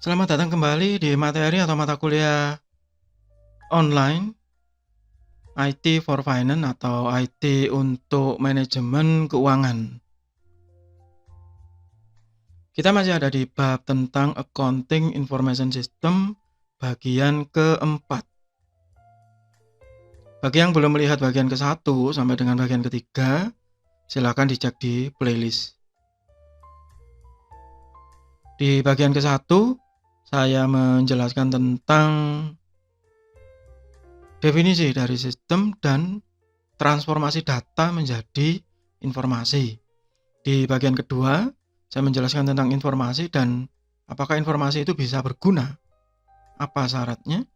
Selamat datang kembali di materi atau mata kuliah online IT for Finance atau IT untuk manajemen keuangan. Kita masih ada di bab tentang Accounting Information System bagian keempat. Bagi yang belum melihat bagian ke-1 sampai dengan bagian ketiga, silakan dicek di playlist. Di bagian ke-1, saya menjelaskan tentang definisi dari sistem dan transformasi data menjadi informasi. Di bagian kedua, saya menjelaskan tentang informasi dan apakah informasi itu bisa berguna, apa syaratnya.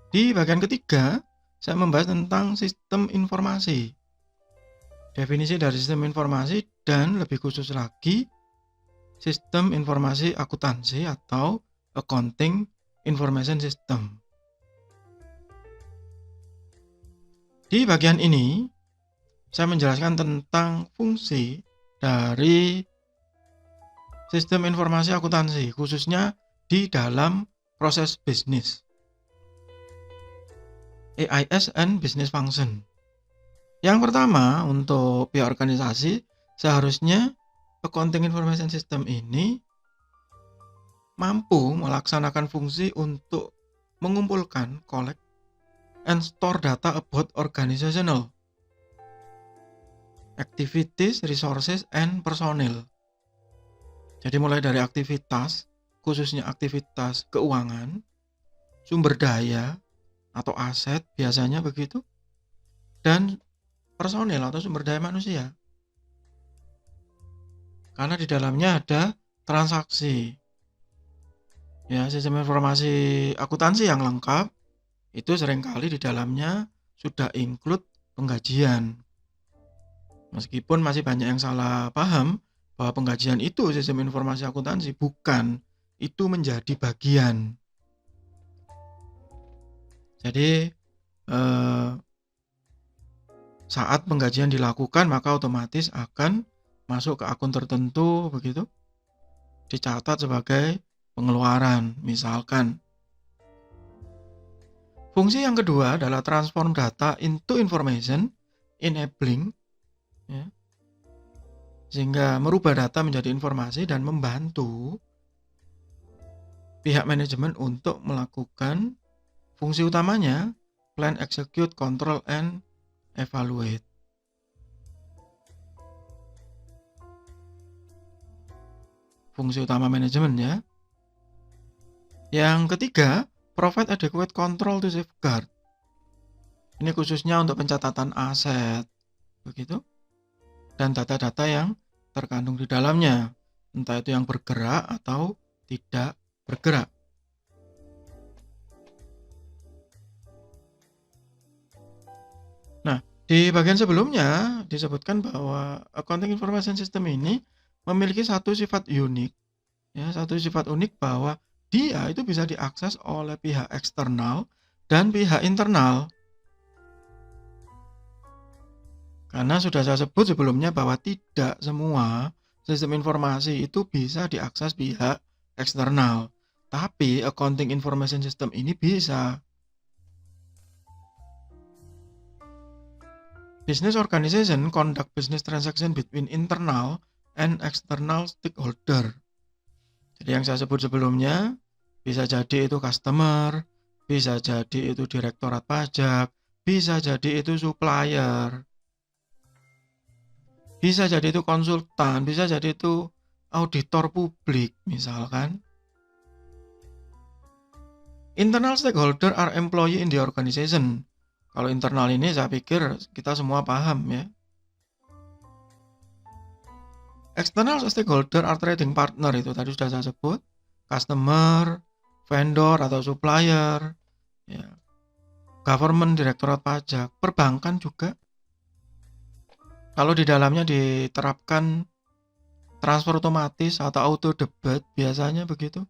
Di bagian ketiga, saya membahas tentang sistem informasi, definisi dari sistem informasi, dan lebih khusus lagi, sistem informasi akuntansi atau Accounting Information System. Di bagian ini, saya menjelaskan tentang fungsi dari sistem informasi akuntansi, khususnya di dalam proses bisnis. AIS and Business Function. Yang pertama, untuk pihak organisasi, seharusnya Accounting Information System ini mampu melaksanakan fungsi untuk mengumpulkan, collect, and store data about organizational activities, resources, and personnel. Jadi mulai dari aktivitas, khususnya aktivitas keuangan, sumber daya atau aset biasanya begitu, dan personel atau sumber daya manusia. Karena di dalamnya ada transaksi. Ya, sistem informasi akuntansi yang lengkap itu seringkali di dalamnya sudah include penggajian. Meskipun masih banyak yang salah paham bahwa penggajian itu sistem informasi akuntansi, bukan, itu menjadi bagian. Jadi saat penggajian dilakukan maka otomatis akan masuk ke akun tertentu begitu, dicatat sebagai pengeluaran misalkan. Fungsi yang kedua adalah transform data into information, enabling, ya, sehingga merubah data menjadi informasi dan membantu pihak manajemen untuk melakukan fungsi utamanya, plan, execute, control, and evaluate. Fungsi utama manajemen ya. Yang ketiga, provide adequate control to safeguard. Ini khususnya untuk pencatatan aset, begitu, dan data-data yang terkandung di dalamnya, entah itu yang bergerak atau tidak bergerak. Nah, di bagian sebelumnya disebutkan bahwa Accounting Information System ini memiliki satu sifat unik, ya, satu sifat unik bahwa dia itu bisa diakses oleh pihak eksternal dan pihak internal. Karena sudah saya sebut sebelumnya bahwa tidak semua sistem informasi itu bisa diakses pihak eksternal. Tapi Accounting Information System ini bisa. Business organization conduct business transaction between internal and external stakeholder. Jadi yang saya sebut sebelumnya, bisa jadi itu customer, bisa jadi itu direktorat pajak, bisa jadi itu supplier, bisa jadi itu konsultan, bisa jadi itu auditor publik misalkan. Internal stakeholder are employee in the organization. Kalau internal ini saya pikir kita semua paham ya. External stakeholder are trading partner, itu tadi sudah saya sebut, customer, vendor atau supplier, ya, government, direktorat pajak, perbankan juga. Kalau di dalamnya diterapkan transfer otomatis atau auto debit biasanya begitu.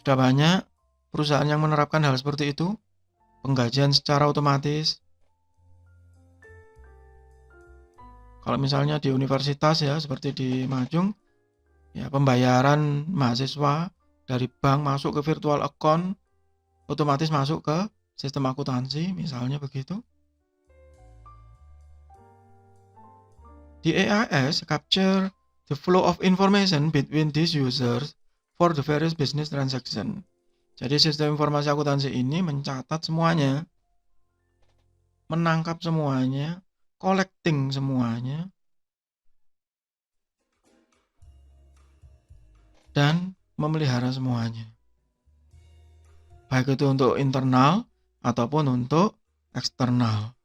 Sudah banyak perusahaan yang menerapkan hal seperti itu, penggajian secara otomatis. Kalau misalnya di universitas ya, seperti di Majung, ya, pembayaran mahasiswa dari bank masuk ke virtual account, otomatis masuk ke sistem akuntansi, misalnya begitu. The AIS capture the flow of information between these users for the various business transaction. Jadi sistem informasi akuntansi ini mencatat semuanya, menangkap semuanya, collecting semuanya, dan memelihara semuanya. Baik itu untuk internal ataupun untuk eksternal.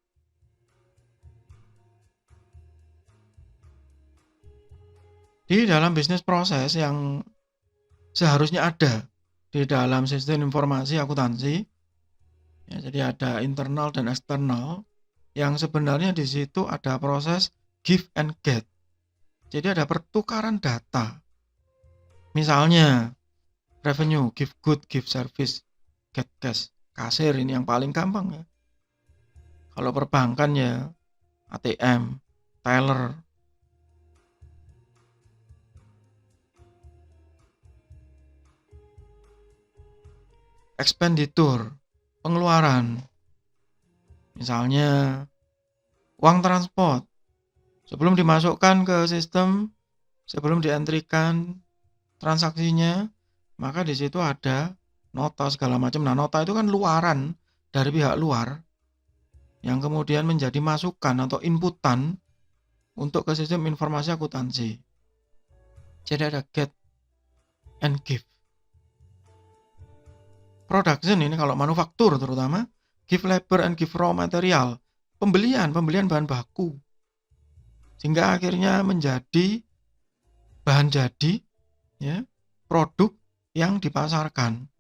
Di dalam bisnis proses yang seharusnya ada di dalam sistem informasi akuntansi, ya, jadi ada internal dan eksternal, yang sebenarnya di situ ada proses give and get. Jadi ada pertukaran data. Misalnya revenue, give good, give service, get cash. Kasir ini yang paling gampang ya. Kalau perbankan ya ATM, teller. Expenditure, pengeluaran. Misalnya uang transport. Sebelum dimasukkan ke sistem, sebelum dientrikan transaksinya, maka di situ ada nota segala macam. Nah, nota itu kan luaran dari pihak luar yang kemudian menjadi masukan atau inputan untuk ke sistem informasi akuntansi. Jadi ada get and give. Production ini kalau manufaktur terutama, give labor and give raw material. Pembelian bahan baku. Sehingga akhirnya menjadi bahan jadi, ya, produk yang dipasarkan.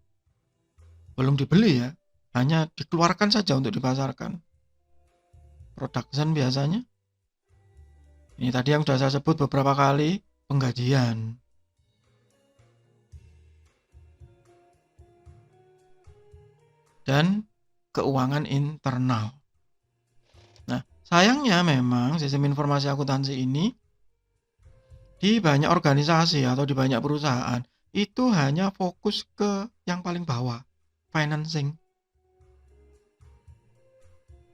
Belum dibeli ya, hanya dikeluarkan saja untuk dipasarkan. Production biasanya. Ini tadi yang sudah saya sebut beberapa kali, penggajian. Dan keuangan internal. Nah, sayangnya memang sistem informasi akuntansi ini di banyak organisasi atau di banyak perusahaan itu hanya fokus ke yang paling bawah, financing.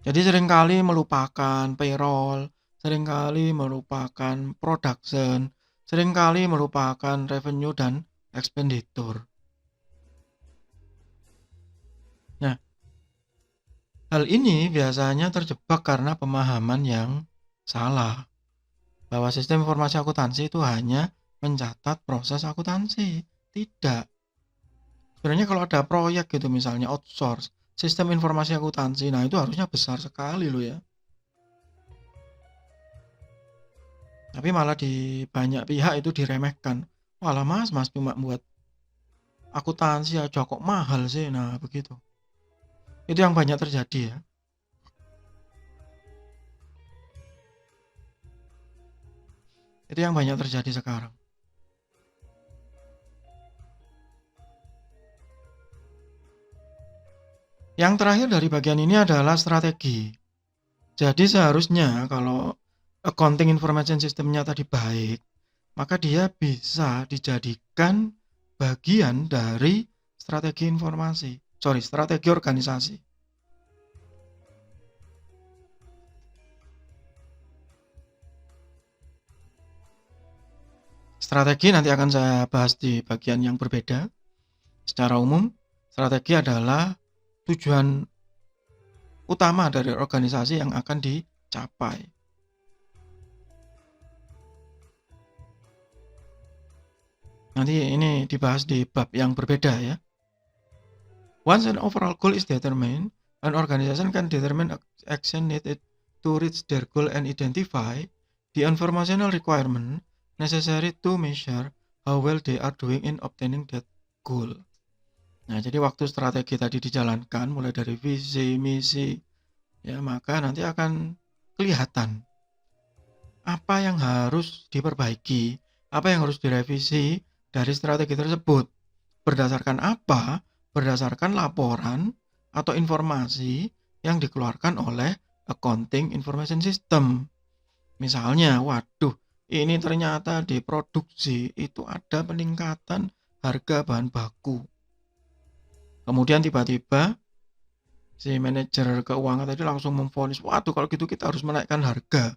Jadi seringkali melupakan payroll, seringkali melupakan production, seringkali melupakan revenue dan expenditure. Nah, hal ini biasanya terjebak karena pemahaman yang salah. Bahwa sistem informasi akuntansi itu hanya mencatat proses akuntansi. Tidak. Sebenarnya kalau ada proyek gitu misalnya outsource, sistem informasi akuntansi, nah itu harusnya besar sekali loh ya. Tapi malah di banyak pihak itu diremehkan. Walah mas cuma buat akuntansi aja kok mahal sih. Nah begitu. Itu yang banyak terjadi ya. Itu yang banyak terjadi sekarang. Yang terakhir dari bagian ini adalah strategi. Jadi seharusnya kalau accounting information systemnya tadi baik, maka dia bisa dijadikan bagian dari strategi organisasi. Strategi nanti akan saya bahas di bagian yang berbeda. Secara umum, strategi adalah tujuan utama dari organisasi yang akan dicapai. Nanti ini dibahas di bab yang berbeda ya. Once an overall goal is determined, an organization can determine action needed to reach their goal and identify the informational requirement necessary to measure how well they are doing in obtaining that goal. Nah, jadi waktu strategi tadi dijalankan mulai dari visi, misi, ya maka nanti akan kelihatan apa yang harus diperbaiki, apa yang harus direvisi dari strategi tersebut. Berdasarkan apa? Berdasarkan laporan atau informasi yang dikeluarkan oleh Accounting Information System. Misalnya, waduh, ini ternyata di produksi itu ada peningkatan harga bahan baku. Kemudian tiba-tiba si manajer keuangan tadi langsung memvonis, waduh kalau gitu kita harus menaikkan harga.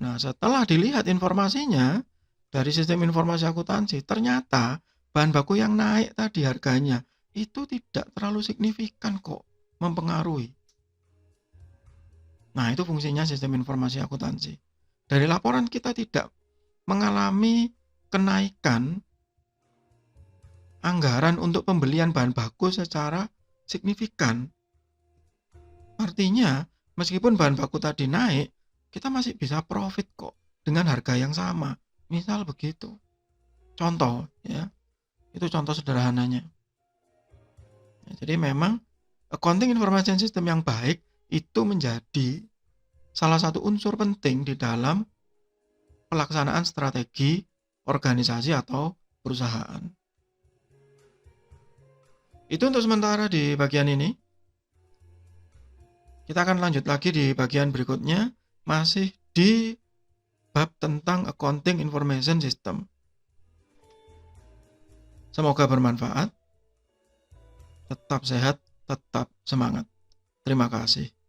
Nah, setelah dilihat informasinya dari sistem informasi akuntansi, ternyata bahan baku yang naik tadi harganya itu tidak terlalu signifikan kok mempengaruhi. Nah, itu fungsinya sistem informasi akuntansi. Dari laporan kita tidak mengalami kenaikan anggaran untuk pembelian bahan baku secara signifikan. Artinya, meskipun bahan baku tadi naik, kita masih bisa profit kok dengan harga yang sama. Misal begitu. Contoh ya. Itu contoh sederhananya. Ya, jadi memang accounting information system yang baik itu menjadi salah satu unsur penting di dalam pelaksanaan strategi organisasi atau perusahaan. Itu untuk sementara di bagian ini. Kita akan lanjut lagi di bagian berikutnya, masih di bab tentang accounting information system. Semoga bermanfaat. Tetap sehat, tetap semangat. Terima kasih.